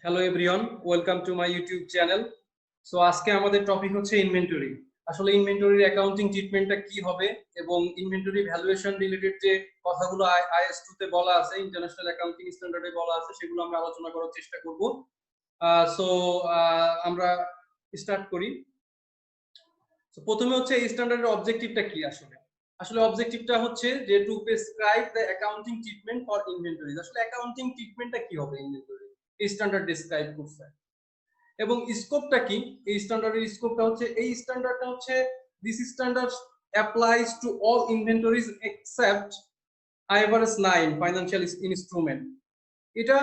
Hello everyone, welcome to my YouTube channel. So আজকে আমাদের topic হচ্ছে ইনভেন্টরি। আসলে ইনভেন্টরির অ্যাকাউন্টিং ট্রিটমেন্টটা কি হবে এবং ইনভেন্টরি ভ্যালুয়েশন রিলেটেড যে কথাগুলো IAS 2 তে বলা আছে, ইন্টারন্যাশনাল অ্যাকাউন্টিং স্ট্যান্ডার্ডে বলা আছে, সেগুলো আমরা আলোচনা করার চেষ্টা করব। সো আমরা স্টার্ট করি। তো প্রথমে হচ্ছে এই স্ট্যান্ডার্ডের অবজেক্টিভটা কি আসলে? আসলে অবজেক্টিভটা হচ্ছে যে to prescribe the accounting treatment for inventories. আসলে অ্যাকাউন্টিং ট্রিটমেন্টটা কি হবে ইনভেন্টরি, এই স্ট্যান্ডার্ড ডিসক্রাইব করছে। এবং স্কোপটা কি? এই স্ট্যান্ডার্ডের স্কোপটা হচ্ছে, এই স্ট্যান্ডার্ডটা হচ্ছে this standard applies to all inventories except IFRS 9 financial instrument. এটা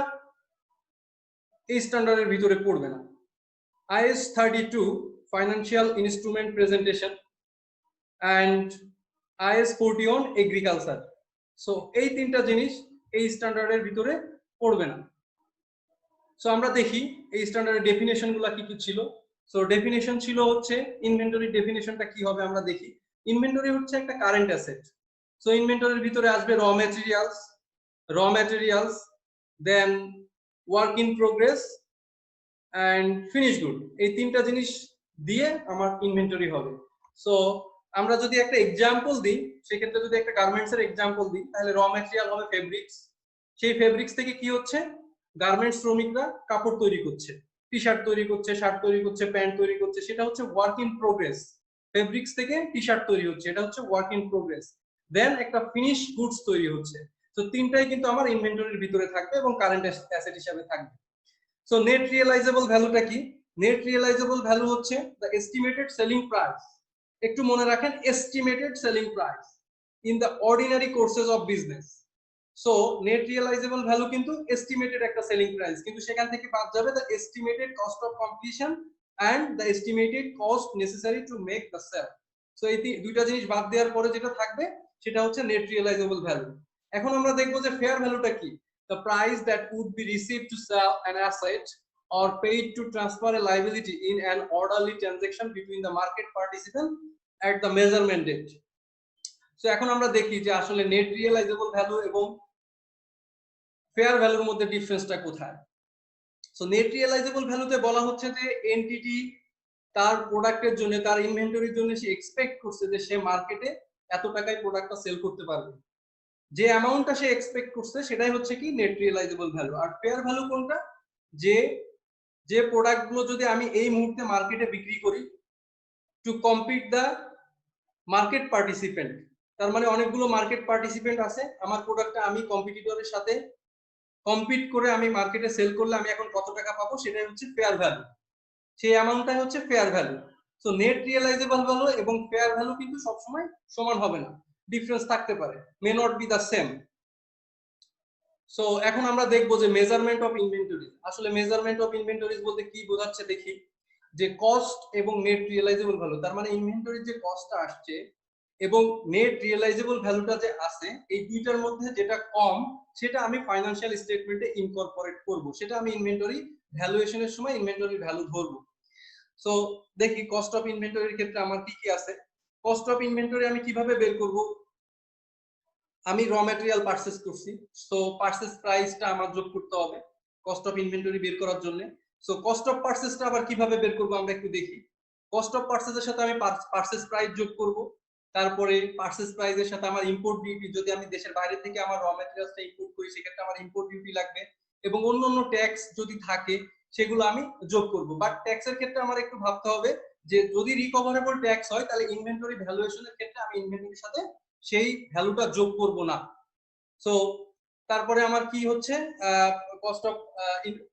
এই স্ট্যান্ডার্ডের ভিতরে পড়বে না। IAS 32 financial instrument presentation and IAS 41 agriculture. So এই তিনটা জিনিস এই স্ট্যান্ডার্ডের ভিতরে পড়বে না। সো আমরা দেখি এই স্ট্যান্ডার্ডের ডেফিনেশন গুলা কি কি ছিল। সো ডেফিনেশন ছিল হচ্ছে, ইনভেন্টরি ডেফিনেশনটা কি হবে আমরা দেখি। ইনভেন্টরি হচ্ছে একটা কারেন্ট অ্যাসেট। সো ইনভেন্টরির ভিতরে আসবে raw materials, then work in progress and finish good. এই তিনটা জিনিস দিয়ে আমার ইনভেন্টরি হবে। সো আমরা যদি একটা এক্সাম্পল দিই, সেক্ষেত্রে যদি একটা গার্মেন্টস এর এক্সাম্পল দিই, তাহলে র ম্যাটেরিয়াল হবে ফেব্রিক্স। সেই ফেব্রিক্স থেকে কি হচ্ছে, গার্মেন্টস শ্রমিকরা কাপড় তৈরি করছে, টি শার্ট তৈরি করছে, শার্ট তৈরি করছে, প্যান্ট তৈরি করছে, সেটা হচ্ছে ওয়ার্ক ইন প্রোগ্রেস। ফেব্রিক্স থেকে টি শার্ট তৈরি হচ্ছে, এটা হচ্ছে ওয়ার্ক ইন প্রোগ্রেস। দেন একটা ফিনিশ গুডস তৈরি হচ্ছে। তো তিনটাই কিন্তু আমার ইনভেন্টরির ভিতরে থাকবে এবং কারেন্ট অ্যাসেট হিসেবে থাকবে। সো নেট রিয়েলাইজেবল ভ্যালুটা কি? নেট রিয়েলাইজেবল ভ্যালু হচ্ছে দ্য এস্টিমেটেড সেলিং প্রাইস। একটু মনে রাখেন, estimated selling price in the ordinary courses of business. So net realisable value কিন্তু এস্টিমেটেড একটা সেলিং প্রাইস, কিন্তু সেখান থেকে বাদ যাবে the estimated cost of completion and the estimated cost necessary to make the sale. So এই দুইটা জিনিস বাদ দেওয়ার পরে যেটা থাকবে সেটা হচ্ছে নেট রিয়েলাইজেবল ভ্যালু। এখন আমরা দেখবো যে ফেয়ার ভ্যালুটা কি। The price that would be received to sell an asset or paid to transfer a liability in an orderly transaction between the market participant at the measurement date. So এখন আমরা দেখি যে আসলে নেট রিয়েলাইজেবল ভ্যালু এবং fair ভ্যালুর মধ্যে ডিফারেন্সটা কোথায়। সো নেট রিয়েলাইজেবল ভ্যালুতে বলা হচ্ছে যে এনটিটি তার প্রোডাক্টের জন্য, তার ইনভেন্টরির জন্য সে এক্সপেক্ট করছে যে সে মার্কেটে এত টাকায় প্রোডাক্টটা সেল করতে পারবে। যে অ্যামাউন্টটা সে এক্সপেক্ট করছে সেটাই হচ্ছে কি নেট রিয়েলাইজেবল ভ্যালু। আর ফেয়ার ভ্যালু কোনটা? যে যে প্রোডাক্টগুলো যদি আমি এই মুহূর্তে মার্কেটে বিক্রি করি two compete the market participant, তার মানে অনেকগুলো মার্কেট পার্টিসিপেন্ট আছে, আমার প্রোডাক্টটা আমি কম্পিটিটরের সাথে কম্পিট করে আমি মার্কেটে সেল করলে আমি এখন কত টাকা পাবো, সেটাই হচ্ছে ফেয়ার ভ্যালু। সেই অ্যামাউন্টটাই হচ্ছে fair value. So net realisable value এবং ফেয়ার ভ্যালু কিন্তু সবসময় সমান হবে না, ডিফারেন্স থাকতে পারে, may not be the same. So এখন আমরা দেখবো যে মেজারমেন্ট অফ ইনভেন্টরিজ। আসলে মেজারমেন্ট অফ ইনভেন্টরিজ বলতে কি বোঝাচ্ছে দেখি। যে কস্ট এবং নেট রিয়েলাইজেবল ভ্যালু, তার মানে ইনভেন্টরির যে কস্টটা আসছে এবং নেট রিয়েলাইজেবল ভ্যালুটা যে আছে, এই দুইটার মধ্যে যেটা কম সেটা আমি ফাইনান্সিয়াল স্টেটমেন্টে ইনকর্পোরেট করব, সেটা আমি ইনভেন্টরি ভ্যালুয়েশনের সময় ইনভেন্টরি ভ্যালু ধরবো। সো দেখি কস্ট অফ ইনভেন্টরির ক্ষেত্রে আমার কি কি আছে। কস্ট অফ ইনভেন্টরি আমি কিভাবে বের করব? আমি র ম্যাটেরিয়াল পারচেজ করছি, সো পারচেজ প্রাইসটা আমার যোগ করতে হবে কস্ট অফ ইনভেন্টরি বের করার জন্য। সো কস্ট অফ পারচেজটা আবার কিভাবে বের করব আমরা একটু দেখি। কস্ট অফ পারচেজের সাথে আমি পারচেজ প্রাইস যোগ করব, তারপরে পারচেজ প্রাইসের সাথে আমার ইম্পোর্ট ডিউটি, যদি আমি দেশের বাইরে থেকে আমার র ম্যাটেরিয়ালসটা ইম্পোর্ট করি সেক্ষেত্রে আমার ইম্পোর্ট ডিউটি লাগবে, এবং অন্যান্য ট্যাক্স যদি থাকে সেগুলো আমি যোগ করব। বাট ট্যাক্সের ক্ষেত্রে আমার একটু ভাবতে হবে যে যদি রিকভারেবল ট্যাক্স হয় তাহলে ইনভেন্টরি ভ্যালুয়েশনের ক্ষেত্রে আমি ইনভেন্টরির সাথে সেই ভ্যালুটা যোগ করব না। সো তারপরে আমার কি হচ্ছে, কস্ট অফ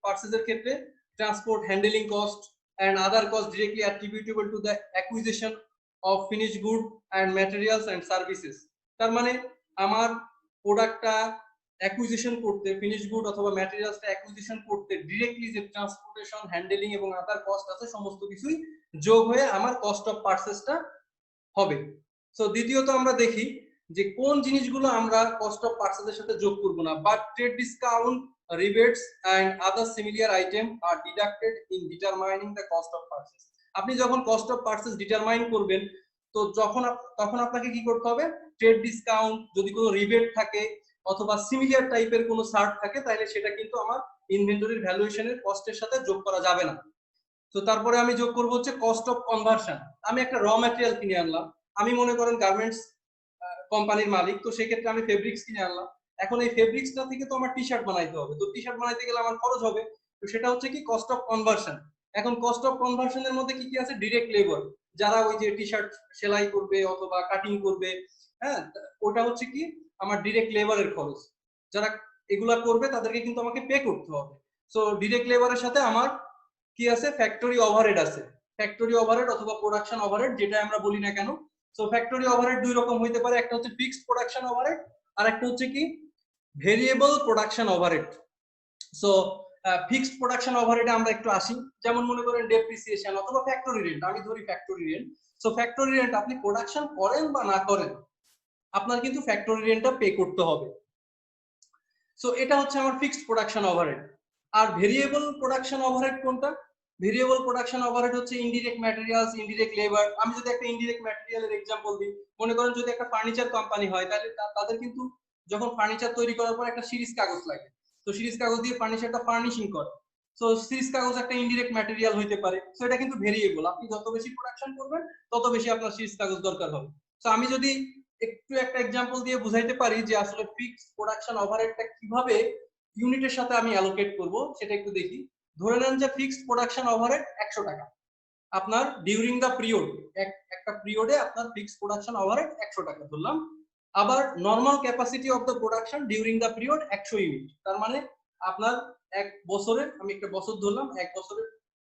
পারচেজের ক্ষেত্রে transport, handling cost and other costs directly attributable to the acquisition of finished good and materials and services। তার মানে আমার প্রোডাক্টটা অ্যাকুইজিশন করতে, ফিনিশ গুড অথবা ম্যাটেরিয়ালসটা অ্যাকুইজিশন করতে ডিরেক্টলি যে ট্রান্সপোর্টেশন, হ্যান্ডলিং এবং আদার কস্ট আছে সমস্ত কিছুই যোগ হয়ে আমার কস্ট অফ পারচেজটা হবে। সো দ্বিতীয়ত আমরা দেখি যে কোন জিনিসগুলো আমরা কস্ট অফ পারচেজের সাথে যোগ করব না। But trade discount, rebates and other similar item are deducted in determining the cost of purchase. আপনি যখন কস্ট অফ পারচেজ ডিটারমাইন করবেন, তো তখন আপনাকে কি করতে হবে, ট্রেড ডিসকাউন্ট, যদি কোনো রিবেট থাকে অথবা সিমিলার টাইপের কোনো ছাড় থাকে তাহলে সেটা কিন্তু আমার ইনভেন্টরির ভ্যালুয়েশনের কস্টের সাথে যোগ করা যাবে না। তো তারপরে আমি যোগ করব হচ্ছে কস্ট অফ কনভার্সন। আমি একটা র ম্যাটেরিয়াল কিনে আনলাম, আমি মনে করেন গার্মেন্টস কোম্পানির মালিক, তো সেক্ষেত্রে আমি ফেব্রিক্স কিনে আনলাম। এখন এই ফেব্রিক্সটা থেকে তো আমার টি শার্ট বানাইতে হবে, তো টি শার্ট বানাইতে গেলে আমার খরচ হবে, তো সেটা হচ্ছে কি কস্ট অফ কনভার্সন। এখন কস্ট অফ কনভার্সনের মধ্যে কি কি আছে? ডিরেক্ট লেবার, যারা ওই যে টি শার্ট সেলাই করবে অথবা কাটিং করবে, হ্যাঁ, ওটা হচ্ছে কি আমার ডিরেক্ট লেবারের খরচ। যারা এগুলা করবে তাদেরকে কিন্তু আমাকে পে করতে হবে। সো ডিরেক্ট লেবারের সাথে আমার কি আছে? ফ্যাক্টরি ওভারহেড আছে। ফ্যাক্টরি ওভারহেড অথবা প্রোডাকশন ওভারহেড যেটা আমরা বলি না কেন। সো ফ্যাক্টরি ওভারহেড দুই রকম হইতে পারে, একটা হচ্ছে ফিক্সড প্রোডাকশন ওভারহেড আর একটা হচ্ছে কি variable production overhead. So fixed production ওভারহেডে আমরা একটু আসি। যেমন মনে করেন ডেপ্রিসিয়েশন অথবা ফ্যাক্টরি রেন্ট, আমি ধরি factory rent. So factory rent আপনি প্রোডাকশন করেন বা না করেন, আপনার কিন্তু ফ্যাক্টরি রেন্টটা পে করতে হবে। সো এটা হচ্ছে আমার ফিক্সড প্রোডাকশন ওভারহেড। আর ভেরিয়েবল প্রোডাকশন ওভারহেড কোনটা? ভেরিয়েবল প্রোডাকশন ওভারহেড হচ্ছে ইনডিরেক্ট ম্যাটেরিয়ালস, ইনডিরেক্ট লেবার। আমি যদি একটা ইনডিরেক্ট ম্যাটেরিয়ালের এক্সাম্পল দিই, মনে করেন যদি একটা ফার্নিচার কোম্পানি হয়, তাহলে তাদের কিন্তু যখন ফার্নিচার তৈরি করার পর একটা সিরিজ কাগজ লাগে, তো সিরিজ কাগজ দিয়ে ফার্নিচারটা ফার্নিশিং করে। সো সিরিজ কাগজ একটা ইনডিরেক্ট ম্যাটেরিয়াল হইতে পারে। সো এটা কিন্তু ভেরিয়েবল, আপনি যত বেশি প্রোডাকশন করবেন তত বেশি আপনার সিরিজ কাগজ দরকার হবে। সো আমি যদি একটু একটা এক্সাম্পল দিয়ে বুঝাইতে পারি যে আসলে ফিক্সড প্রোডাকশন ওভারহেডটা কিভাবে ইউনিটের সাথে আমি অ্যালোকেট করব, সেটা একটু দেখি। ধরে নেন যে ফিক্সড প্রোডাকশন ওভারহেড 100 টাকা আপনার ডিউরিং দা পিরিয়ড, একটা পিরিয়ডে আপনার ফিক্সড প্রোডাকশন ওভারহেড 100 টাকা ধরলাম। আবার normal capacity of the production during the period 100 unit. তার মানে আপনার এক বছরে, আমি একটা বছর ধরলাম, এক বছরের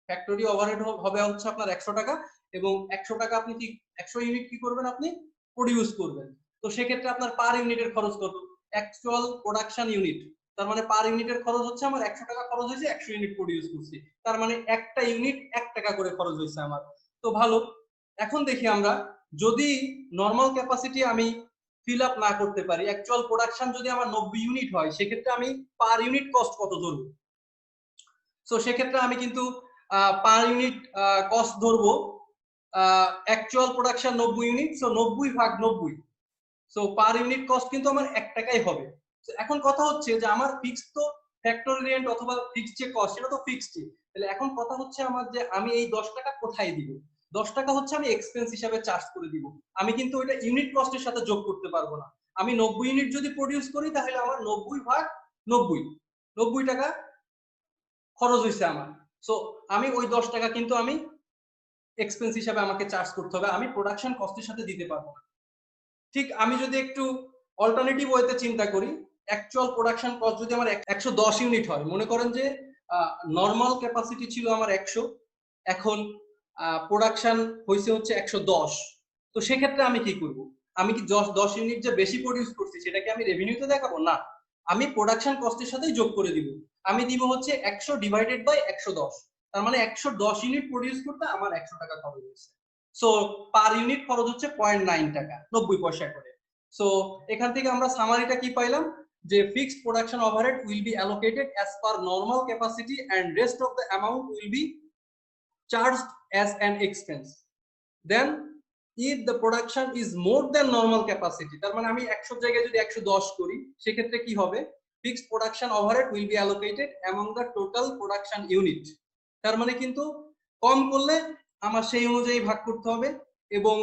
ফ্যাক্টরি ওভারহেড হবে হচ্ছে আপনার 100 টাকা, এবং 100 টাকা আপনি কি 100 ইউনিট কি করবেন? আপনি প্রডিউস করবেন। তো সেক্ষেত্রে আপনার পার ইউনিটের খরচ কত? অ্যাকচুয়াল প্রোডাকশন ইউনিট, তার মানে পার ইউনিটের খরচ হচ্ছে আমার 100 টাকা খরচ হয়েছে, 100 ইউনিট প্রডিউস করছি, তার মানে একটা ইউনিট 1 টাকা করে খরচ হয়েছে আমার। তো ভালো। এখন দেখি আমরা, যদি নরমাল ক্যাপাসিটি আমি ফিল আপ না করতে পারি, অ্যাকচুয়াল প্রোডাকশন যদি আমার 90 ইউনিট হয়, সেক্ষেত্রে আমি পার ইউনিট কস্ট কত ধরবো? সো সেক্ষেত্রে আমি কিন্তু পার ইউনিট কস্ট ধরবো অ্যাকচুয়াল প্রোডাকশন 90 ইউনিট, সো 90 ভাগ 90। সো পার ইউনিট কস্ট কিন্তু আমার 1 টাকাই হবে। এখন কথা হচ্ছে যে আমার ফিক্সড তো ফ্যাক্টরি রেন্ট অথবা ফিক্সড যে কস্ট সেটা তো ফিক্সড। তাহলে এখন কথা হচ্ছে আমার যে আমি এই 10 টাকা কোথায় দিব? 10 টাকা হচ্ছে আমি এক্সপেন্স হিসাবে চার্জ করে দিব। আমি কিন্তু ওইটা ইউনিট কস্টের সাথে যোগ করতে পারবো না। আমি 90 ইউনিট যদি প্রডিউস করি, তাহলে আমার 90 ভাগ 90, 90 টাকা খরচ হয়েছে আমার। সো আমি ওই 10 টাকা কিন্তু আমি এক্সপেন্স হিসাবে আমাকে চার্জ করতে হবে, আমি প্রোডাকশন কস্টের সাথে দিতে পারবো না। ঠিক আমি যদি একটু অল্টারনেটিভ ওয়েতে চিন্তা করি, অ্যাকচুয়াল প্রোডাকশন কস্ট যদি আমার 110 ইউনিট হয়, মনে করেন যে নরমাল ক্যাপাসিটি ছিল আমার 100, এখন প্রোডাকশন হয়েছে হচ্ছে 110। তো সেক্ষেত্রে আমি কি করব? আমি কি 10 ইউনিট যে বেশি প্রডিউস করছি সেটাকে আমি রেভিনিউতে দেখাবো? না, আমি প্রোডাকশন কস্টের সাথেই যোগ করে দিব। আমি দিব হচ্ছে 100 ডিভাইডেড বাই 110, তার মানে 110 ইউনিট প্রডিউস করতে আমার 100 টাকা খরচ হয়েছে। সো পার ইউনিট খরচ হচ্ছে 0.9 টাকা, 90 পয়সা করে। সো এখান থেকে আমরা সামারিটা কি পাইলাম? যে fixed production overhead will be allocated as per normal capacity and rest of the amount will be charged as an expense. Then if the production is more than normal capacity, তার মানে আমি 100 জায়গায় যদি 110 করি, সেক্ষেত্রে কি হবে? Fixed production overhead will be allocated among the total production unit. তার মানে কিন্তু কম করলে আমার সেই অনুযায়ী ভাগ করতে হবে, এবং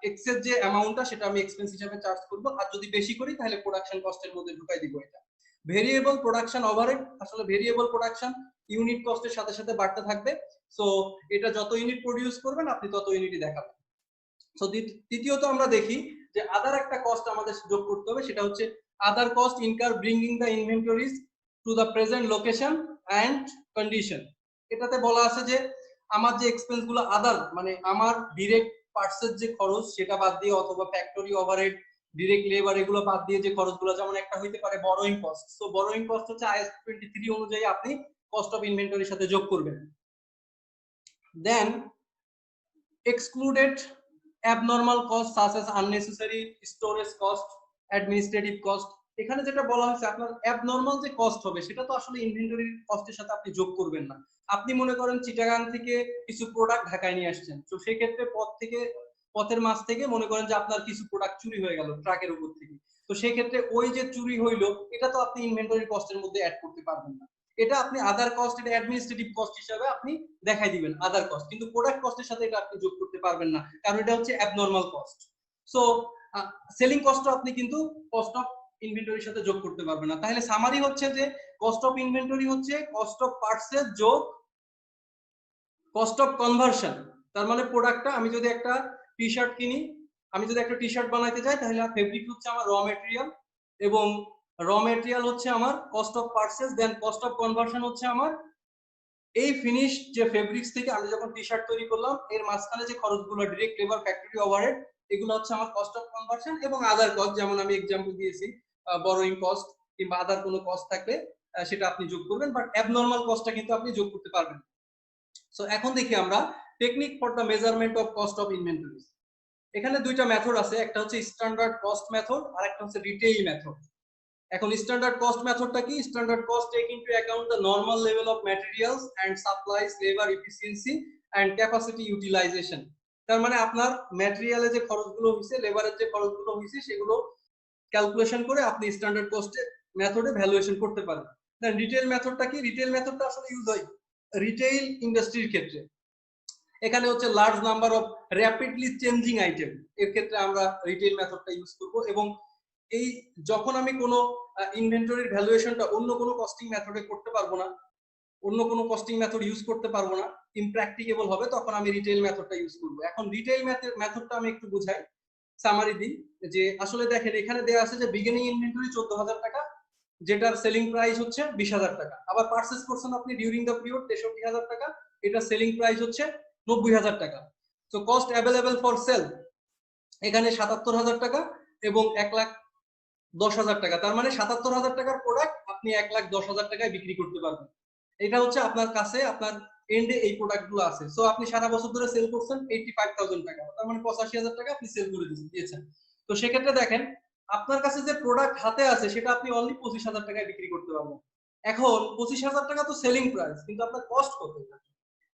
এক্সেস যে অ্যামাউন্টটা সেটা আমি এক্সপেন্স হিসেবে চার্জ করব, আর যদি বেশি করি তাহলে প্রোডাকশন কস্টের মধ্যে ঢুকাই দিব এটা। ভেরিয়েবল প্রোডাকশন ওভারহেড, আসলে ভেরিয়েবল প্রোডাকশন ইউনিট কস্টের সাথে সাথে বাড়তে থাকবে। সো এটা যত ইউনিট প্রডিউস করবেন আপনি তত ইউনিটই দেখাবেন। সো তৃতীয়ত আমরা দেখি যে আদার একটা কস্ট আমাদের যোগ করতে হবে, সেটা হচ্ছে other cost incurred bringing the inventories to the present location and condition. এটাতে বলা আছে যে আমার যে এক্সপেন্স গুলো আদার, মানে আমার ডিরেক্ট পার্টসের যে খরচ সেটা বাদ দিয়ে, অথবা ফ্যাক্টরি ওভারহেড, ডিরেক্ট লেবার, এগুলো বাদ দিয়ে যে খরচগুলো, যেমন একটা হইতে পারে borrowing cost. So borrowing cost হচ্ছে IAS 23 অনুযায়ী আপনি কস্ট অফ ইনভেন্টরির সাথে যোগ করবেন। দেন excluded abnormal cost such as unnecessary storage cost, administrative cost। এখানে যেটা বলা হয়েছে আপনার অ্যাবনর্মাল যে কস্ট হবে সেটা তো আসলে ইনভেন্টরির কস্টের সাথে আপনি যোগ করবেন না। আপনি মনে করেন চিটাগাং থেকে কিছু প্রোডাক্ট ঢাকায় নিয়ে আসছেন, তো সেই ক্ষেত্রে পথের মাছ থেকে মনে করেন যে আপনার কিছু প্রোডাক্ট চুরি হয়ে গেল ট্রাকের উপর থেকে, তো সেই ক্ষেত্রে ওই যে চুরি হইলো এটা তো আপনি ইনভেন্টরি কস্টের মধ্যে অ্যাড করতে পারবেন না। এটা আপনি আদার কস্ট, এটা অ্যাডমিনিস্ট্রেটিভ কস্ট হিসাবে আপনি দেখাই দিবেন আদার কস্ট, কিন্তু প্রোডাক্ট কস্টের সাথে এটা আপনি যোগ করতে পারবেন না, কারণ এটা হচ্ছে অ্যাবনর্মাল কস্ট। সো সেলিং কস্টও আপনি কিন্তু কস্ট অফ ইনভেন্টরির সাথে যোগ করতে পারবেন না। তাহলে সামারি হচ্ছে যে কস্ট অফ ইনভেন্টরি হচ্ছে কস্ট অফ পার্টসেস যোগ কস্ট অফ কনভার্সন। তার মানে প্রোডাক্টটা আমি যদি একটা টি শার্ট কিনি, আমি যদি একটা টি শার্ট বানাইতে যাই, তাহলে ফেব্রিক হচ্ছে আমার র মেটেরিয়াল, এবং র মেটেরিয়াল হচ্ছে আমার cost of purchase, then cost of conversion হচ্ছে আমার এই ফিনিশ যে ফেব্রিক্স থেকে আমি যখন টি শার্ট তৈরি করলাম এর মাঝখানে যে খরচগুলো, ডিরেক্ট লেবার, ফ্যাক্টরি ওভারহেড, এগুলো হচ্ছে আমার কস্ট অফ কনভার্সন, এবং আদার কস্ট যেমন আমি এক্সাম্পল দিয়েছি বরোইং কস্ট কিংবা আদার কোনো কস্ট থাকলে সেটা আপনি যোগ করবেন, বাট অ্যাবনর্মাল কস্টটা কিন্তু আপনি যোগ করতে পারবেন। সো এখন দেখি আমরা technique for the measurement of cost of inventories. এখানে দুইটা মেথড আছে, একটা হচ্ছে স্ট্যান্ডার্ড কস্ট মেথড আর একটা হচ্ছে রিটেইল মেথড। এখন স্ট্যান্ডার্ড কস্ট মেথডটা কি? Standard cost take into account the normal level of materials and supplies, labour efficiency and capacity utilisation. তার মানে আপনার ম্যাটেরিয়ালে যে খরচগুলো হইছে, লেবারের যে খরচগুলো হইছে, সেগুলো ক্যালকুলেশন করে আপনি স্ট্যান্ডার্ড কস্টে মেথডে ভ্যালুয়েশন করতে পারেন। দেন রিটেইল মেথডটা কি? রিটেইল মেথডটা আসলে ইউজ হয় রিটেইল ইন্ডাস্ট্রির ক্ষেত্রে। এখানে হচ্ছে large number of rapidly changing item, এর ক্ষেত্রে আমরা রিটেইল মেথডটা ইউজ করব। এবং এই যখন আমি কোনো ইনভেন্টরির ভ্যালুয়েশনটা অন্য কোনো কস্টিং মেথডে করতে পারবো না, অন্য কোনো কস্টিং মেথড ইউজ করতে পারবো না, ইমপ্র্যাকটিকেবল হবে, তখন আমি রিটেইল মেথডটা ইউজ করব। এখন রিটেইল মেথডটা আমি একটু বুঝাই, সামারি দিই। যে আসলে দেখেন এখানে দেওয়া আছে যে বিগিনিং ইনভেন্টরি 14,000 টাকা, যেটার সেলিং প্রাইস হচ্ছে 20,000 টাকা। আবার পারচেজ করছেন আপনি ডিউরিং দ্য পিরিয়ড 63,000 টাকা, এটা সেলিং প্রাইস হচ্ছে 90,000 টাকা। So cost available for sale এখানে 77,000 টাকা এবং 1,10,000 টাকা। তার মানে 77,000 টাকার প্রোডাক্ট আপনি 1,10,000 টাকায় বিক্রি করতে পারবেন। এটা হচ্ছে আপনার কাছে, আপনার এন্ডে এই প্রোডাক্টগুলো আছে। সো আপনি সারা বছর ধরে সেল করছেন 85,000 টাকা, তার মানে 85,000 টাকা আপনি সেল করে দিয়েছেন। তো সেক্ষেত্রে দেখেন আপনার কাছে যে প্রোডাক্ট হাতে আছে সেটা আপনি অনলি 25,000 টাকায় বিক্রি করতে পারবেন। এখন 25,000 টাকা তো সেলিং প্রাইস, কিন্তু আপনার কস্ট কত?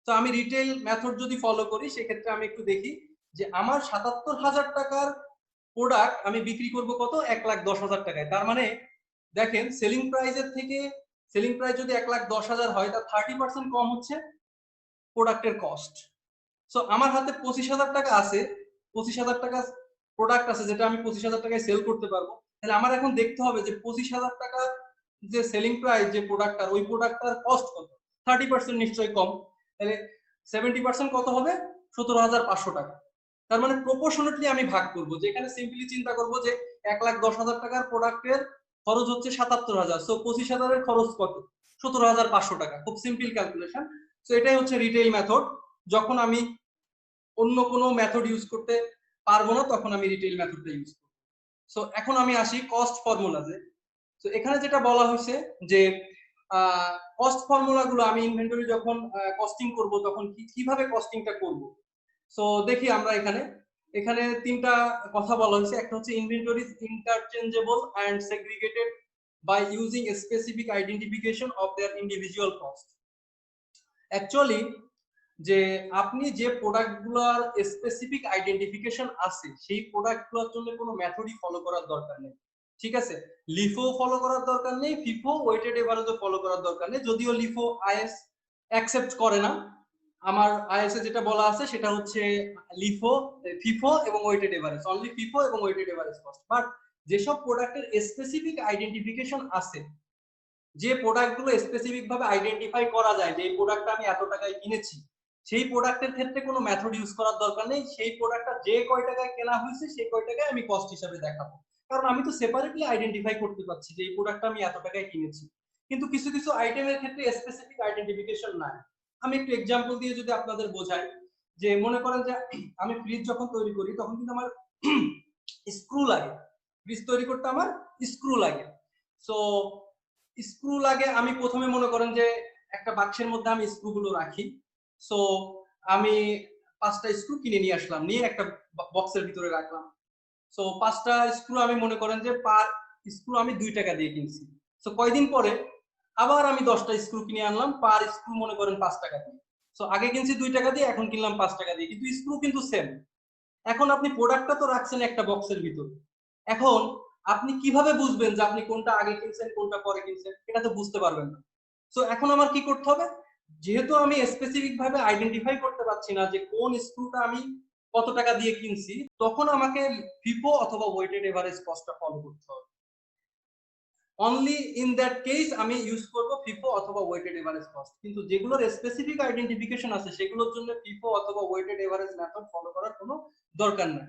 তো আমি রিটেইল মেথড যদি ফলো করি, সেক্ষেত্রে আমি একটু দেখি যে আমার 77,000 টাকার প্রোডাক্ট আমি বিক্রি করব কত? 1,10,000 টাকায়। তার মানে দেখেন সেলিং প্রাইসের থেকে, সেলিং প্রাইস যদি 1,10,000 হয়, তার 30% কম হচ্ছে প্রোডাক্টের কস্ট। সো আমার হাতে 25,000 টাকা আছে, 25,000 টাকা প্রোডাক্ট আছে যেটা আমি 25,000 টাকায় সেল করতে পারবো। তাহলে আমার এখন দেখতে হবে যে 25,000 টাকা যে সেলিং প্রাইস যে প্রোডাক্টটার, ওই প্রোডাক্টটার কস্ট কত? 30% নিশ্চয়ই কম। তাহলে 70% কত হবে? 17,500 টাকা। তার মানে প্রপোর্শনেটলি আমি ভাগ করব, যে এখানে সিম্পলি চিন্তা করব যে 1,10,000 টাকার প্রোডাক্টের খরচ হচ্ছে 77,000, সো 25,000 এর খরচ কত? 17,500 টাকা। খুব সিম্পল ক্যালকুলেশন। সো এটাই হচ্ছে রিটেইল মেথড। যখন আমি অন্য কোনো মেথড ইউজ করতে পারবো না, তখন আমি রিটেইল মেথডটা ইউজ করব। সো এখন আমি আসি কস্ট ফর্মুলাতে। তো এখানে যেটা বলা হয়েছে যে কস্ট ফর্মুলাগুলো আমি ইনভেন্টরি যখন কস্টিং করব তখন কিভাবে কস্টিংটা করব। সো দেখি আমরা এখানে এখানে তিনটা কথা বলা হয়েছে। একটা হচ্ছে inventory interchangeable and segregated by using specific identification of their individual cost. Actually যে আপনি যে প্রোডাক্টগুলোর স্পেসিফিক আইডেন্টিফিকেশন আছে, সেই প্রোডাক্টগুলোর জন্য কোনো মেথডই ফলো করার দরকার নেই। ঠিক আছে, লিফো ফলো করার দরকার নেই, ফিফো ওয়েটেড এভারেজও ফলো করার দরকার নেই, যদিও লিফো আইএস অ্যাকসেপ্ট করে না। আমার আইএস এ যেটা বলা আছে সেটা হচ্ছে লিফো, ফিফো এবং ওয়েটেড এভারেজ, অনলি ফিফো এবং ওয়েটেড এভারেজ কস্ট। বাট যেসব প্রোডাক্টের স্পেসিফিক আইডেন্টিফিকেশন আছে, যে প্রোডাক্টগুলো স্পেসিফিক ভাবে আইডেন্টিফাই করা যায় যে এই প্রোডাক্টটা আমি এত টাকায় কিনেছি, সেই প্রোডাক্টের ক্ষেত্রে কোনো মেথড ইউজ করার দরকার নেই। সেই প্রোডাক্টটা যে কয় টাকায় কেনা হয়েছে সেই কয় টাকায় আমি কস্ট হিসাবে দেখাবো, কারণ আমি তো সেপারেটলি আইডেন্টিফাই করতে পারছি যে এই প্রোডাক্টটা আমি এত টাকায় কিনেছি। কিন্তু কিছু কিছু আইটেমের ক্ষেত্রে স্পেসিফিক আইডেন্টিফিকেশন নাই। আমি একটু এক্সাম্পল দিয়ে যদি আপনাদের বোঝাই, যে মনে করেন যে আমি ফ্রিজ যখন তৈরি করি তখন কিন্তু আমার স্ক্রু লাগে, ফ্রিজ তৈরি করতে আমার স্ক্রু লাগে। সো স্ক্রু লাগে, আমি প্রথমে মনে করেন যে একটা বাক্সের মধ্যে আমি স্ক্রুগুলো রাখি। সো আমি 5টা স্ক্রু কিনে নিয়ে আসলাম, নিয়ে একটা বক্সের ভিতরে রাখলাম। সো 5টা স্ক্রু আমি মনে করেন যে পার স্ক্রু আমি 2 টাকা দিয়ে কিনছি। সো কয়দিন পরে আবার আমি 10টা স্ক্রু কিনে আনলাম, পার স্ক্রু মনে করেন 5 টাকা দিয়ে। সো আগে কিনছি 2 টাকা দিয়ে, এখন কিনলাম 5 টাকা দিয়ে, কিন্তু স্ক্রু কিন্তু সেম। এখন আপনি প্রোডাক্টটা তো রাখছেন একটা বক্সের ভিতরে, এখন আপনি কিভাবে বুঝবেন যে আপনি কোনটা আগে কিনছেন কোনটা পরে কিনছেন? এটা তো বুঝতে পারবেন না। সো এখন আমার কি করতে হবে, যেহেতু আমি স্পেসিফিক ভাবে আইডেন্টিফাই করতে পারছি না যে কোন স্ক্রুটা আমি কত টাকা দিয়ে কিনছি, তখন আমাকে ফিফো অথবা ওয়েটেড এভারেজ কস্টটা ফলো করতে হবে। অনলি ইন দ্যাট কেস আমি ইউজ করব ফিফো অথবা ওয়েটেড এভারেজ কস্ট। কিন্তু যেগুলোর স্পেসিফিক আইডেন্টিফিকেশন আছে সেগুলোর জন্য ফিফো অথবা ওয়েটেড এভারেজ মেথড ফলো করার কোনো দরকার নাই।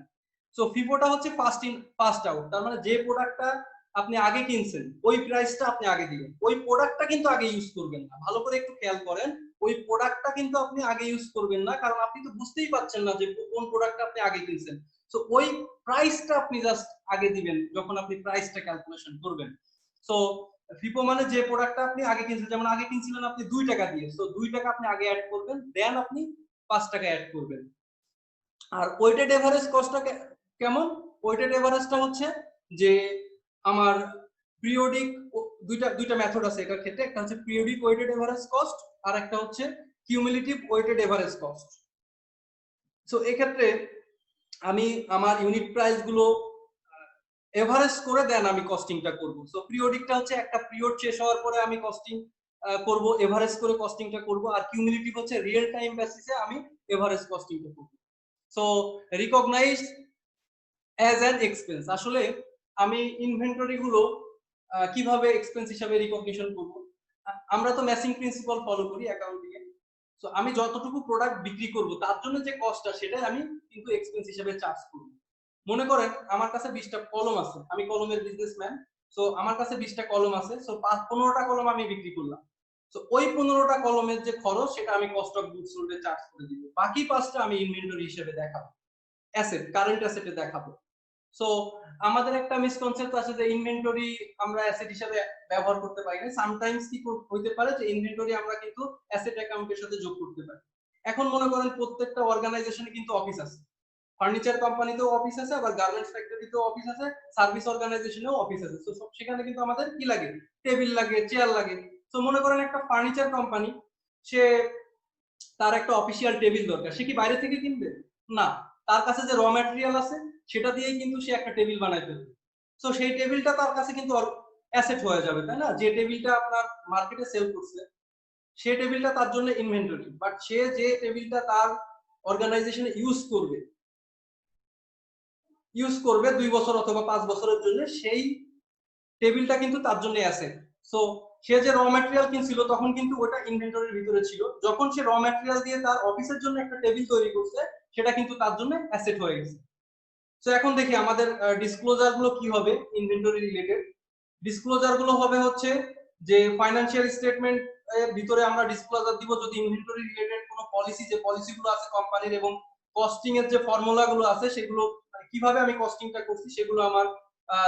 সো ফিফোটা হচ্ছে ফার্স্ট ইন ফার্স্ট আউট, তার মানে যে প্রোডাক্টটা আপনি আগে কিনছেন ওই প্রাইসটা আপনি আগে দিবেন, ওই প্রোডাক্টটা কিন্তু আগে ইউজ করবেন না। ভালো করে একটু খেয়াল করেন, ওই প্রোডাক্টটা কিন্তু আপনি আগে ইউজ করবেন না, কারণ আপনি তো বুঝতেই পারছেন না যে কোন প্রোডাক্টটা আপনি আগে কিনছেন। সো ওই প্রাইসটা আপনি জাস্ট আগে দিবেন যখন আপনি প্রাইসটা ক্যালকুলেশন করবেন। সো ফিফো মানে যে প্রোডাক্টটা আপনি আগে কিনছেন, যেমন আগে কিনছিলেন আপনি 2 টাকা দিয়ে, সো 2 টাকা আপনি আগে অ্যাড করবেন, দেন আপনি 5 টাকা অ্যাড করবেন। আর ওয়েটেড এভারেজ কস্টটা কেমন? ওয়েটেড এভারেজটা হচ্ছে যে আমার পিরিয়ডিক, দুইটা মেথড আছে এটার ক্ষেত্রে, একটা হচ্ছে পিরিয়ডিক ওয়েটেড এভারেজ কস্ট আর একটা হচ্ছে cumulative weighted average cost. So এক্ষেত্রে আমি আমার ইউনিট প্রাইস গুলো এভারেজ করে দেন আমি কস্টিংটা করব। সো পিরিয়ডিকটা হচ্ছে একটা পিরিয়ড শেষ হওয়ার পরে আমি কস্টিং করব, এভারেজ করে কস্টিংটা করব। আর কিউমুলেটিভ হচ্ছে রিয়েল টাইম বেসিসে আমি এভারেজ কস্টিংটা করব। So recognise as an expense. আসলে আমি ইনভেন্টরি গুলো কিভাবে এক্সপেন্স হিসাবে রিকগনিশন করব? আমরা তো ম্যাচিং প্রিন্সিপাল ফলো করি অ্যাকাউন্টিং এ। সো আমি যতটুকু প্রোডাক্ট বিক্রি করব তার জন্য যে কস্টটা সেটাই আমি কিন্তু এক্সপেন্স হিসেবে চার্জ করব। মনে করেন আমার কাছে 20টা কলম আছে, আমি কলমের বিজনেসম্যান। সো আমার কাছে 20টা কলম আছে, সো 15টা কলম আমি বিক্রি করলাম। সো ওই 15টা কলমের যে খরচ সেটা আমি cost of goods sold A charge করে দিব, বাকি 5টা আমি ইনভেন্টরি হিসেবে দেখাবো, অ্যাসেট কারেন্ট অ্যাসেটে দেখাবো। সো আমাদের একটা মিসকনসেপ্ট আছে যে ইনভেন্টরি আমরা অ্যাসেট হিসেবে ব্যবহার করতে পারি না। সামটাইমস কি হইতে পারে যে ইনভেন্টরি আমরা কিন্তু অ্যাসেট অ্যাকাউন্টের সাথে যোগ করতে পারি। এখন মনে করেন প্রত্যেকটা অর্গানাইজেশনে কিন্তু অফিস আছে, ফার্নিচার কোম্পানিতেও অফিস আছে, আবার গার্মেন্টস ফ্যাক্টরিতেও অফিস আছে, সার্ভিস অর্গানাইজেশনেও অফিস আছে। তো সেখানে কিন্তু আমাদের কি লাগে, টেবিল লাগে, চেয়ার লাগে। তো মনে করেন একটা ফার্নিচার কোম্পানি, সে তার একটা অফিসিয়াল টেবিল দরকার, সে কি বাইরে থেকে কিনবে? না, তার কাছে যে র ম্যাটেরিয়াল আছে সেটা দিয়েই কিন্তু সে একটা টেবিল বানাই ফেলবে। সো সেই টেবিলটা তার কাছে কিন্তু অ্যাসেট হয়ে যাবে, তাই না? যে টেবিলটা আপনার মার্কেটে সেল করছে সেই টেবিলটা তার জন্য ইনভেন্টরি, বাট সে যে টেবিলটা তার অর্গানাইজেশনে ইউজ করবে 2 বছর অথবা 5 বছরের জন্য, সেই টেবিলটা কিন্তু তার জন্য অ্যাসেট। সো সে যে র ম্যাটেরিয়াল কিনছিল তখন কিন্তু ওটা ইনভেন্টরির ভিতরে ছিল, যখন সে র ম্যাটেরিয়াল দিয়ে তার অফিসের জন্য একটা টেবিল তৈরি করছে সেটা কিন্তু তার জন্য অ্যাসেট হয়ে গেছে। সো এখন দেখি আমাদের ডিসক্লোজার গুলো কি হবে ইনভেন্টরি রিলেটেড। ডিসক্লোজার গুলো হবে হচ্ছে যে ফাইনান্সিয়াল স্টেটমেন্ট এর ভিতরে আমরা ডিসক্লোজার দিব যদি ইনভেন্টরি রিলেটেড কোনো পলিসি, যে পলিসি গুলো আছে কোম্পানির, এবং কস্টিং এর যে ফর্মুলা গুলো আছে সেগুলো কিভাবে আমি কস্টিংটা করছি সেগুলো আমার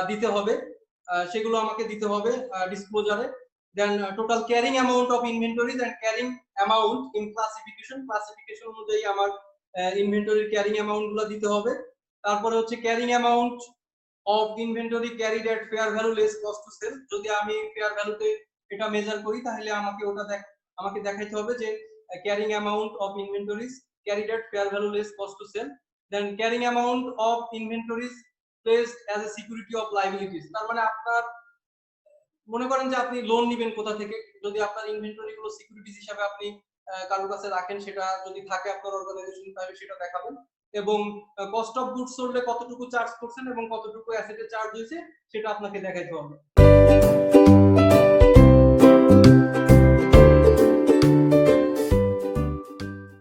দিতে হবে, সেগুলো আমাকে দিতে হবে ডিসক্লোজারে। Then total carrying amount of inventories and carrying amount in classification অনুযায়ী আমার ইনভেন্টরির ক্যারিং অ্যামাউন্ট গুলো দিতে হবে। তারপরে হচ্ছে carrying amount of inventory carried at fair value less cost to sell. যদি আমি ফেয়ার ভ্যালুতে এটা মেজার করি তাহলে আমাকে আমাকে দেখাইতে হবে যে carrying amount of inventories carried at fair value less cost to sell. Then carrying amount of inventories placed as a security of liabilities. তার মানে আপনার মনে করেন যে আপনি লোন নেবেন কোথা থেকে, যদি আপনার ইনভেন্টরি গুলো সিকিউরিটিজ হিসেবে আপনি কারোর কাছে রাখেন, সেটা যদি থাকে আপনার অর্গানাইজেশন তাহলে সেটা দেখাবেন, এবং কস্ট অফ গুডস সোল্ডে কতটুকু চার্জ করছেন এবং কতটুকু অ্যাসেটে চার্জ হয়েছে সেটা আপনাকে দেখাইতে হবে।